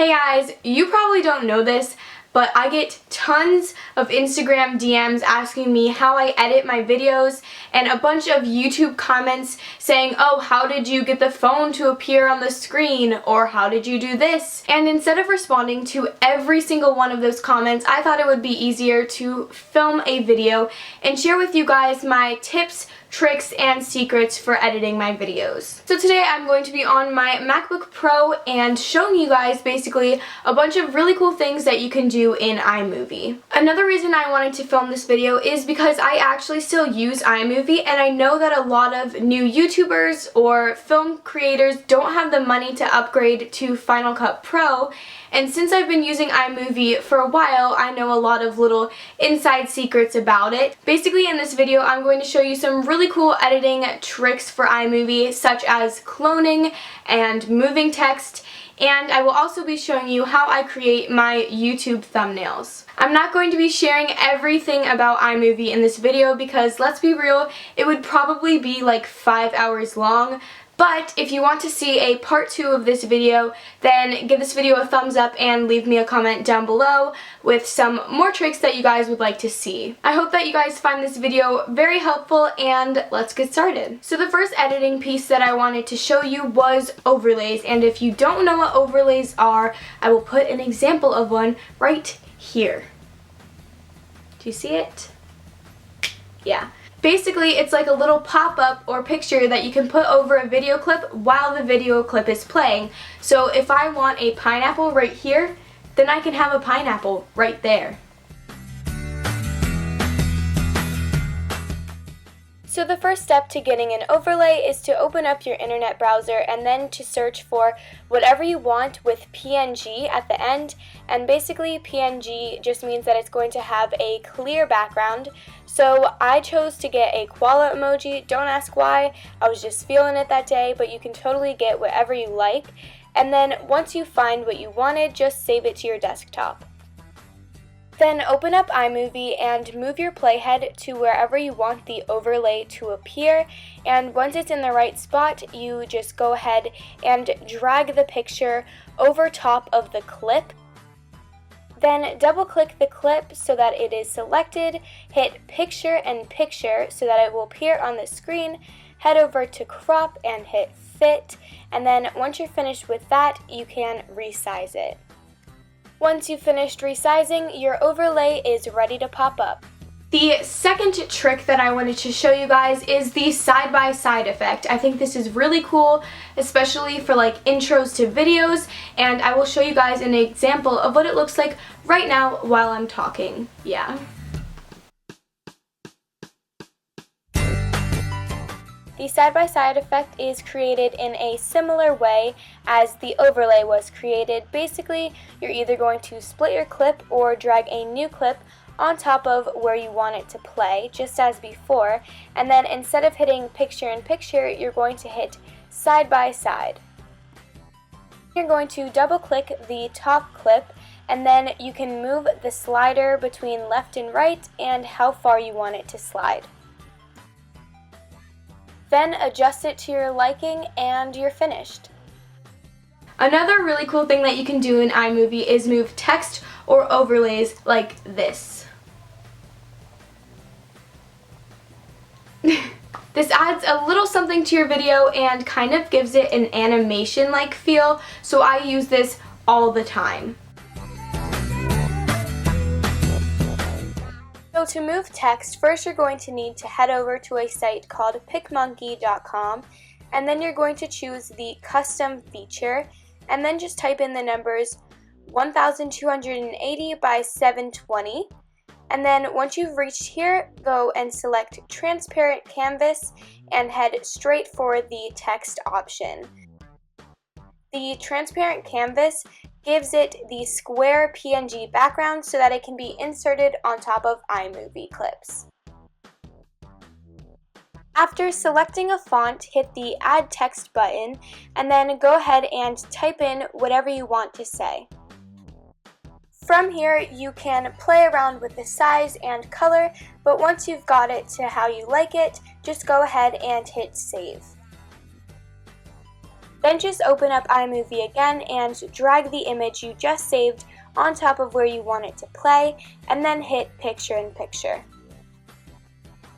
Hey guys, you probably don't know this, but I get tons of Instagram DMs asking me how I edit my videos and a bunch of YouTube comments saying, oh, how did you get the phone to appear on the screen, or how did you do this? And instead of responding to every single one of those comments, I thought it would be easier to film a video and share with you guys my tips, tricks, and secrets for editing my videos. So today I'm going to be on my MacBook Pro and showing you guys basically a bunch of really cool things that you can do in iMovie. Another reason I wanted to film this video is because I actually still use iMovie, and I know that a lot of new YouTubers or film creators don't have the money to upgrade to Final Cut Pro. And since I've been using iMovie for a while, I know a lot of little inside secrets about it. Basically, in this video, I'm going to show you some really cool editing tricks for iMovie, such as cloning and moving text, and I will also be showing you how I create my YouTube thumbnails. I'm not going to be sharing everything about iMovie in this video because, let's be real, it would probably be like 5 hours long. But if you want to see a part 2 of this video, then give this video a thumbs up and leave me a comment down below with some more tricks that you guys would like to see. I hope that you guys find this video very helpful, and let's get started. So the first editing piece that I wanted to show you was overlays, and if you don't know what overlays are, I will put an example of one right here. Do you see it? Yeah. Basically, it's like a little pop-up or picture that you can put over a video clip while the video clip is playing. So if I want a pineapple right here, then I can have a pineapple right there. So the first step to getting an overlay is to open up your internet browser and then to search for whatever you want with PNG at the end. And basically PNG just means that it's going to have a clear background. So I chose to get a koala emoji. Don't ask why, I was just feeling it that day, but you can totally get whatever you like. And then once you find what you wanted, just save it to your desktop. Then open up iMovie and move your playhead to wherever you want the overlay to appear, and once it's in the right spot, you just go ahead and drag the picture over top of the clip. Then double click the clip so that it is selected, hit picture and picture so that it will appear on the screen, head over to crop and hit fit, and then once you're finished with that, you can resize it. Once you've finished resizing, your overlay is ready to pop up. The second trick that I wanted to show you guys is the side-by-side effect. I think this is really cool, especially for like intros to videos, and I will show you guys an example of what it looks like right now while I'm talking. Yeah. The side-by-side effect is created in a similar way as the overlay was created. Basically, you're either going to split your clip or drag a new clip on top of where you want it to play, just as before, and then instead of hitting picture in picture, you're going to hit side-by-side. You're going to double-click the top clip, and then you can move the slider between left and right and how far you want it to slide. Then adjust it to your liking and you're finished. Another really cool thing that you can do in iMovie is move text or overlays like this. This adds a little something to your video and kind of gives it an animation-like feel, so I use this all the time. So to move text, first you're going to need to head over to a site called picmonkey.com, and then you're going to choose the custom feature, and then just type in the numbers 1280 by 720, and then once you've reached here, go and select transparent canvas and head straight for the text option. The transparent canvas gives it the square PNG background so that it can be inserted on top of iMovie clips. After selecting a font, hit the Add Text button, and then go ahead and type in whatever you want to say. From here, you can play around with the size and color, but once you've got it to how you like it, just go ahead and hit Save. Then just open up iMovie again and drag the image you just saved on top of where you want it to play, and then hit picture in picture.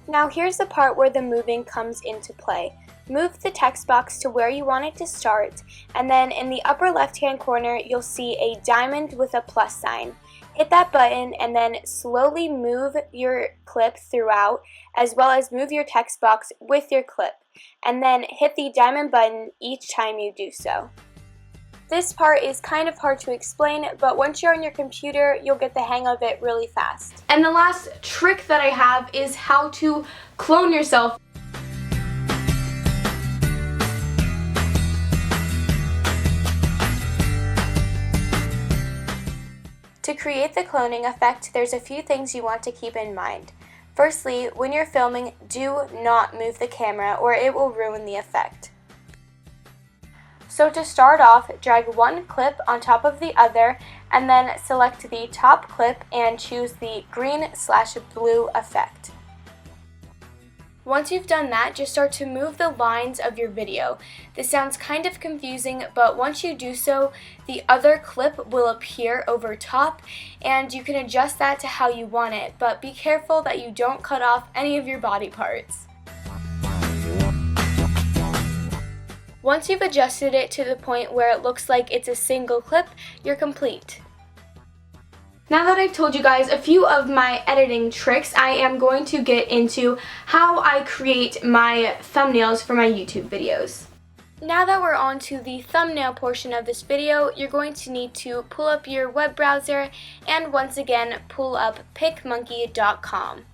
Now here's the part where the moving comes into play. Move the text box to where you want it to start, and then in the upper left hand corner you'll see a diamond with a plus sign. Hit that button and then slowly move your clip throughout, as well as move your text box with your clip, and then hit the diamond button each time you do so. This part is kind of hard to explain, but once you're on your computer, you'll get the hang of it really fast. And the last trick that I have is how to clone yourself. To create the cloning effect, there's a few things you want to keep in mind. Firstly, when you're filming, do not move the camera or it will ruin the effect. So to start off, drag one clip on top of the other and then select the top clip and choose the green/blue effect. Once you've done that, just start to move the lines of your video. This sounds kind of confusing, but once you do so, the other clip will appear over top, and you can adjust that to how you want it, but be careful that you don't cut off any of your body parts. Once you've adjusted it to the point where it looks like it's a single clip, you're complete. Now that I've told you guys a few of my editing tricks, I am going to get into how I create my thumbnails for my YouTube videos. Now that we're on to the thumbnail portion of this video, you're going to need to pull up your web browser and once again pull up picmonkey.com.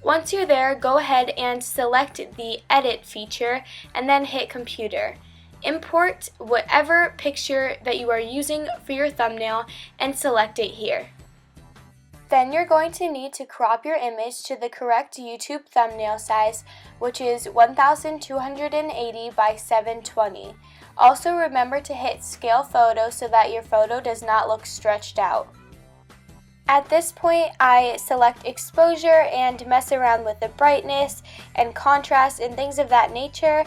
Once you're there, go ahead and select the edit feature and then hit computer. Import whatever picture that you are using for your thumbnail and select it here. Then you're going to need to crop your image to the correct YouTube thumbnail size, which is 1280 by 720. Also remember to hit scale photo so that your photo does not look stretched out. At this point, I select exposure and mess around with the brightness and contrast and things of that nature.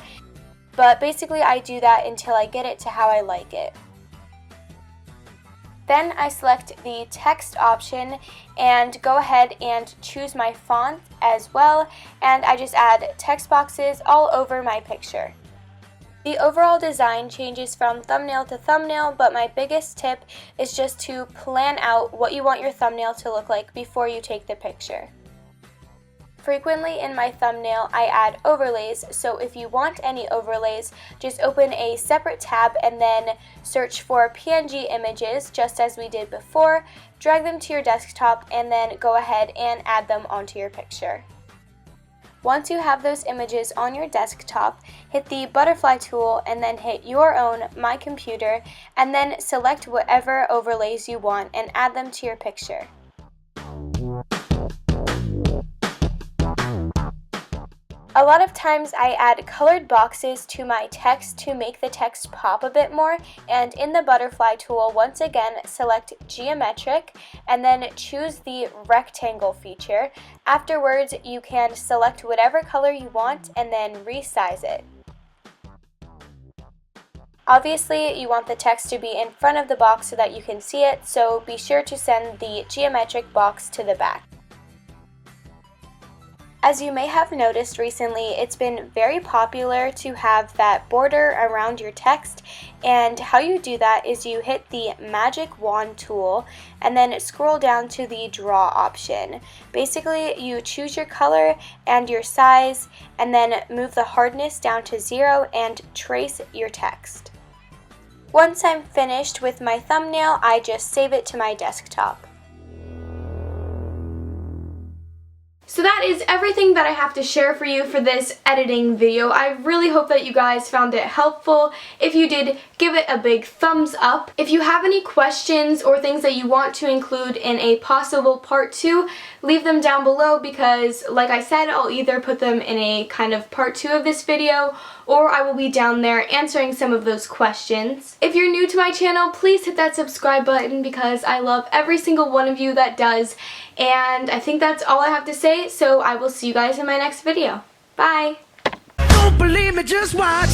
But basically I do that until I get it to how I like it. Then I select the text option and go ahead and choose my font as well, and I just add text boxes all over my picture. The overall design changes from thumbnail to thumbnail, but my biggest tip is just to plan out what you want your thumbnail to look like before you take the picture. Frequently in my thumbnail, I add overlays, so if you want any overlays, just open a separate tab and then search for PNG images, just as we did before, drag them to your desktop, and then go ahead and add them onto your picture. Once you have those images on your desktop, hit the butterfly tool and then hit your own My Computer, and then select whatever overlays you want and add them to your picture. A lot of times I add colored boxes to my text to make the text pop a bit more, and in the butterfly tool, once again, select geometric and then choose the rectangle feature. Afterwards, you can select whatever color you want and then resize it. Obviously, you want the text to be in front of the box so that you can see it, so be sure to send the geometric box to the back. As you may have noticed recently, it's been very popular to have that border around your text, and how you do that is you hit the magic wand tool and then scroll down to the draw option. Basically, you choose your color and your size and then move the hardness down to 0 and trace your text. Once I'm finished with my thumbnail, I just save it to my desktop. So that is everything that I have to share for you for this editing video. I really hope that you guys found it helpful. If you did, give it a big thumbs up. If you have any questions or things that you want to include in a possible part 2, leave them down below because, like I said, I'll either put them in a kind of part 2 of this video, or I will be down there answering some of those questions. If you're new to my channel, please hit that subscribe button because I love every single one of you that does. And I think that's all I have to say, so I will see you guys in my next video. Bye! Don't believe me, just watch.